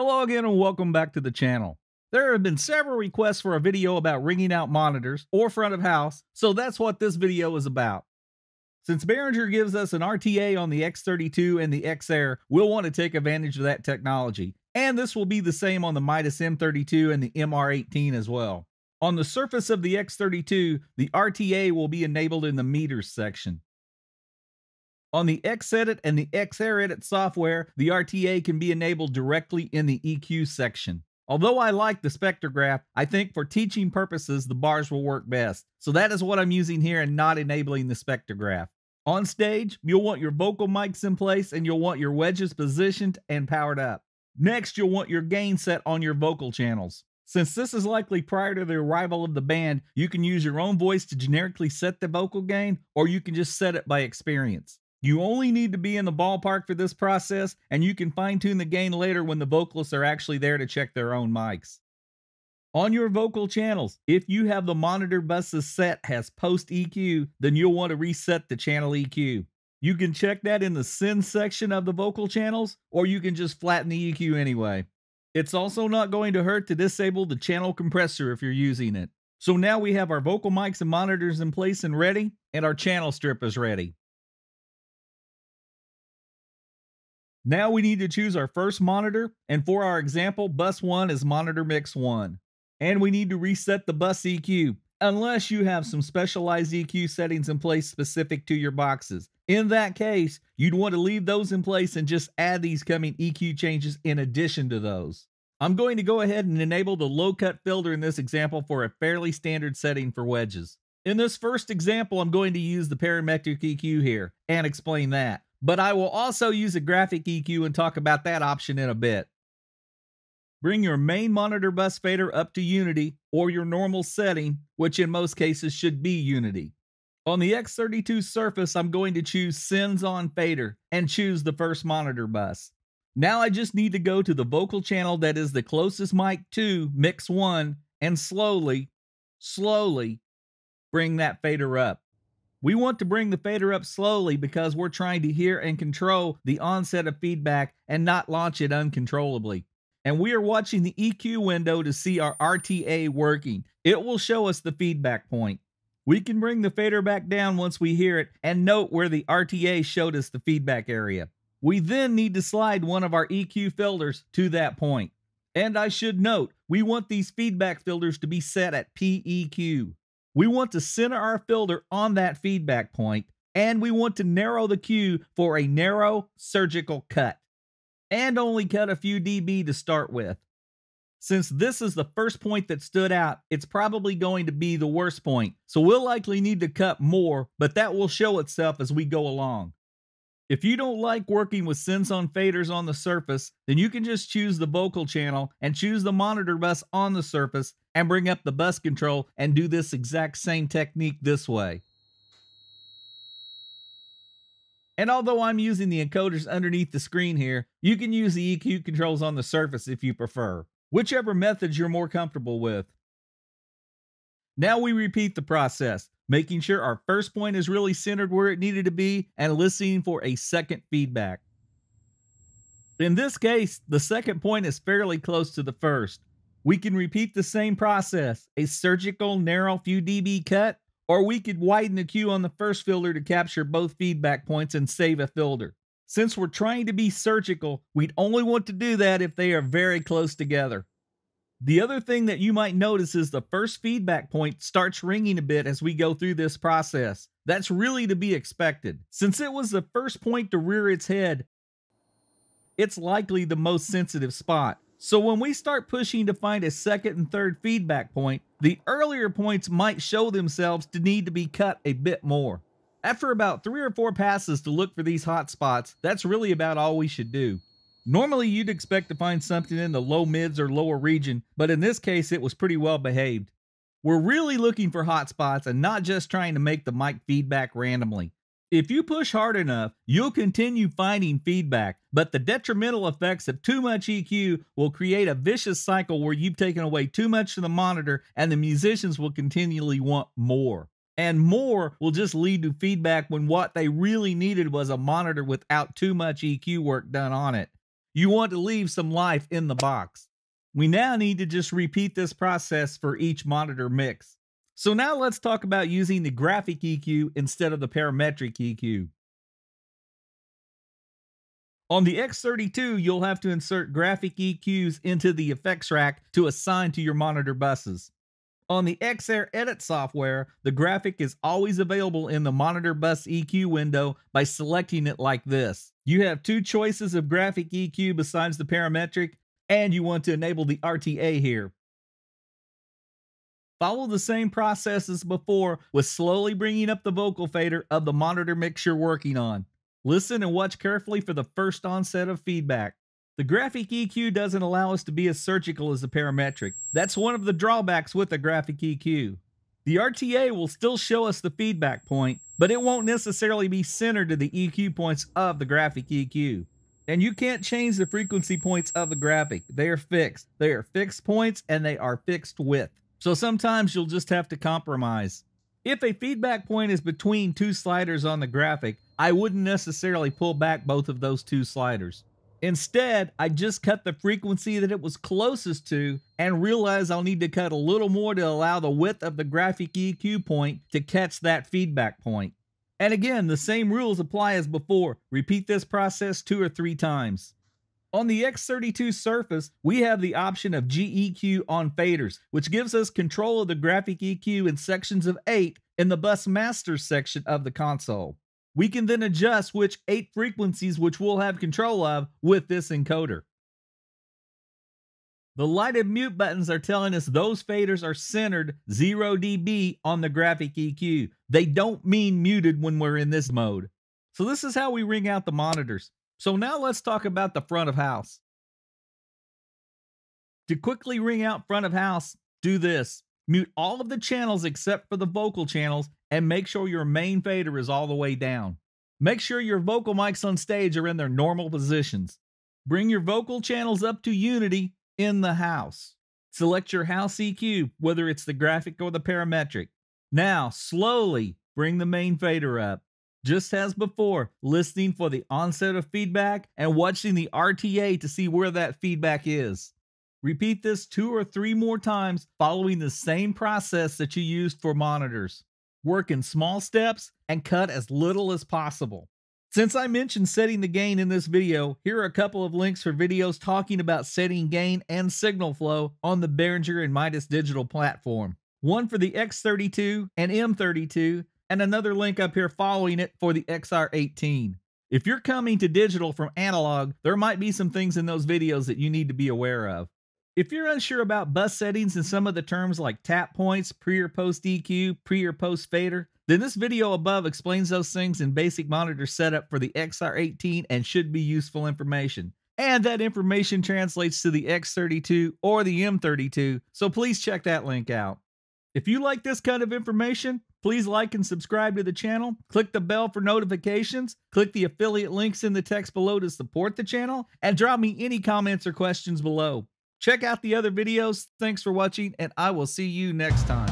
Hello again and welcome back to the channel. There have been several requests for a video about ringing out monitors or front of house, so that's what this video is about. Since Behringer gives us an RTA on the X32 and the XR, we'll want to take advantage of that technology. And this will be the same on the Midas M32 and the MR18 as well. On the surface of the X32, the RTA will be enabled in the meters section. On the Xedit and the XR18 software, the RTA can be enabled directly in the EQ section. Although I like the spectrograph, I think for teaching purposes the bars will work best. So that is what I'm using here and not enabling the spectrograph. On stage, you'll want your vocal mics in place and you'll want your wedges positioned and powered up. Next, you'll want your gain set on your vocal channels. Since this is likely prior to the arrival of the band, you can use your own voice to generically set the vocal gain, or you can just set it by experience. You only need to be in the ballpark for this process, and you can fine-tune the gain later when the vocalists are actually there to check their own mics. On your vocal channels, if you have the monitor buses set as post EQ, then you'll want to reset the channel EQ. You can check that in the send section of the vocal channels, or you can just flatten the EQ anyway. It's also not going to hurt to disable the channel compressor if you're using it. So now we have our vocal mics and monitors in place and ready, and our channel strip is ready. Now we need to choose our first monitor, and for our example, bus 1 is monitor mix 1. And we need to reset the bus EQ, unless you have some specialized EQ settings in place specific to your boxes. In that case, you'd want to leave those in place and just add these coming EQ changes in addition to those. I'm going to go ahead and enable the low cut filter in this example for a fairly standard setting for wedges. In this first example, I'm going to use the parametric EQ here and explain that. But I will also use a graphic EQ and talk about that option in a bit. Bring your main monitor bus fader up to unity or your normal setting, which in most cases should be unity. On the X32 surface, I'm going to choose sends on fader and choose the first monitor bus. Now I just need to go to the vocal channel that is the closest mic to mix 1 and slowly bring that fader up. We want to bring the fader up slowly because we're trying to hear and control the onset of feedback and not launch it uncontrollably. And we are watching the EQ window to see our RTA working. It will show us the feedback point. We can bring the fader back down once we hear it and note where the RTA showed us the feedback area. We then need to slide one of our EQ filters to that point. And I should note, we want these feedback filters to be set at PEQ. We want to center our filter on that feedback point, and we want to narrow the Q for a narrow surgical cut, and only cut a few dB to start with. Since this is the first point that stood out, it's probably going to be the worst point, so we'll likely need to cut more, but that will show itself as we go along. If you don't like working with sends on faders on the surface, then you can just choose the vocal channel and choose the monitor bus on the surface and bring up the bus control and do this exact same technique this way. And although I'm using the encoders underneath the screen here, you can use the EQ controls on the surface if you prefer, whichever methods you're more comfortable with. Now we repeat the process, making sure our first point is really centered where it needed to be and listening for a second feedback. In this case, the second point is fairly close to the first. We can repeat the same process, a surgical narrow few dB cut, or we could widen the Q on the first filter to capture both feedback points and save a filter. Since we're trying to be surgical, we'd only want to do that if they are very close together. The other thing that you might notice is the first feedback point starts ringing a bit as we go through this process. That's really to be expected. Since it was the first point to rear its head, it's likely the most sensitive spot. So when we start pushing to find a second and third feedback point, the earlier points might show themselves to need to be cut a bit more. After about 3 or 4 passes to look for these hot spots, that's really about all we should do. Normally you'd expect to find something in the low mids or lower region, but in this case it was pretty well behaved. We're really looking for hot spots and not just trying to make the mic feedback randomly. If you push hard enough, you'll continue finding feedback, but the detrimental effects of too much EQ will create a vicious cycle where you've taken away too much from the monitor and the musicians will continually want more. And more will just lead to feedback when what they really needed was a monitor without too much EQ work done on it. You want to leave some life in the box. We now need to just repeat this process for each monitor mix. So now let's talk about using the graphic EQ instead of the parametric EQ. On the X32, you'll have to insert graphic EQs into the effects rack to assign to your monitor buses. On the XR Edit software, the graphic is always available in the monitor bus EQ window by selecting it like this. You have two choices of graphic EQ besides the parametric, and you want to enable the RTA here. Follow the same process as before with slowly bringing up the vocal fader of the monitor mix you're working on. Listen and watch carefully for the first onset of feedback. The graphic EQ doesn't allow us to be as surgical as the parametric. That's one of the drawbacks with the graphic EQ. The RTA will still show us the feedback point, but it won't necessarily be centered to the EQ points of the graphic EQ. And you can't change the frequency points of the graphic. They are fixed. They are fixed points and they are fixed width. So sometimes you'll just have to compromise. If a feedback point is between two sliders on the graphic, I wouldn't necessarily pull back both of those two sliders. Instead, I just cut the frequency that it was closest to and realize I'll need to cut a little more to allow the width of the graphic EQ point to catch that feedback point. And again, the same rules apply as before. Repeat this process 2 or 3 times. On the X32 surface, we have the option of GEQ on faders, which gives us control of the graphic EQ in sections of 8 in the bus master section of the console. We can then adjust which 8 frequencies which we'll have control of with this encoder. The lighted mute buttons are telling us those faders are centered 0 dB on the graphic EQ. They don't mean muted when we're in this mode. So this is how we ring out the monitors. So now let's talk about the front of house. To quickly ring out front of house, do this. Mute all of the channels except for the vocal channels and make sure your main fader is all the way down. Make sure your vocal mics on stage are in their normal positions. Bring your vocal channels up to unity in the house. Select your house EQ, whether it's the graphic or the parametric. Now, slowly bring the main fader up. Just as before, listening for the onset of feedback and watching the RTA to see where that feedback is. Repeat this 2 or 3 more times following the same process that you used for monitors. Work in small steps and cut as little as possible. Since I mentioned setting the gain in this video, here are a couple of links for videos talking about setting gain and signal flow on the Behringer and Midas digital platform. One for the X32 and M32, and another link up here following it for the XR18. If you're coming to digital from analog, there might be some things in those videos that you need to be aware of. If you're unsure about bus settings and some of the terms like tap points, pre or post EQ, pre or post fader, then this video above explains those things in basic monitor setup for the XR18 and should be useful information. And that information translates to the X32 or the M32, so please check that link out. If you like this kind of information, please like and subscribe to the channel, click the bell for notifications, click the affiliate links in the text below to support the channel, and drop me any comments or questions below. Check out the other videos. Thanks for watching, and I will see you next time.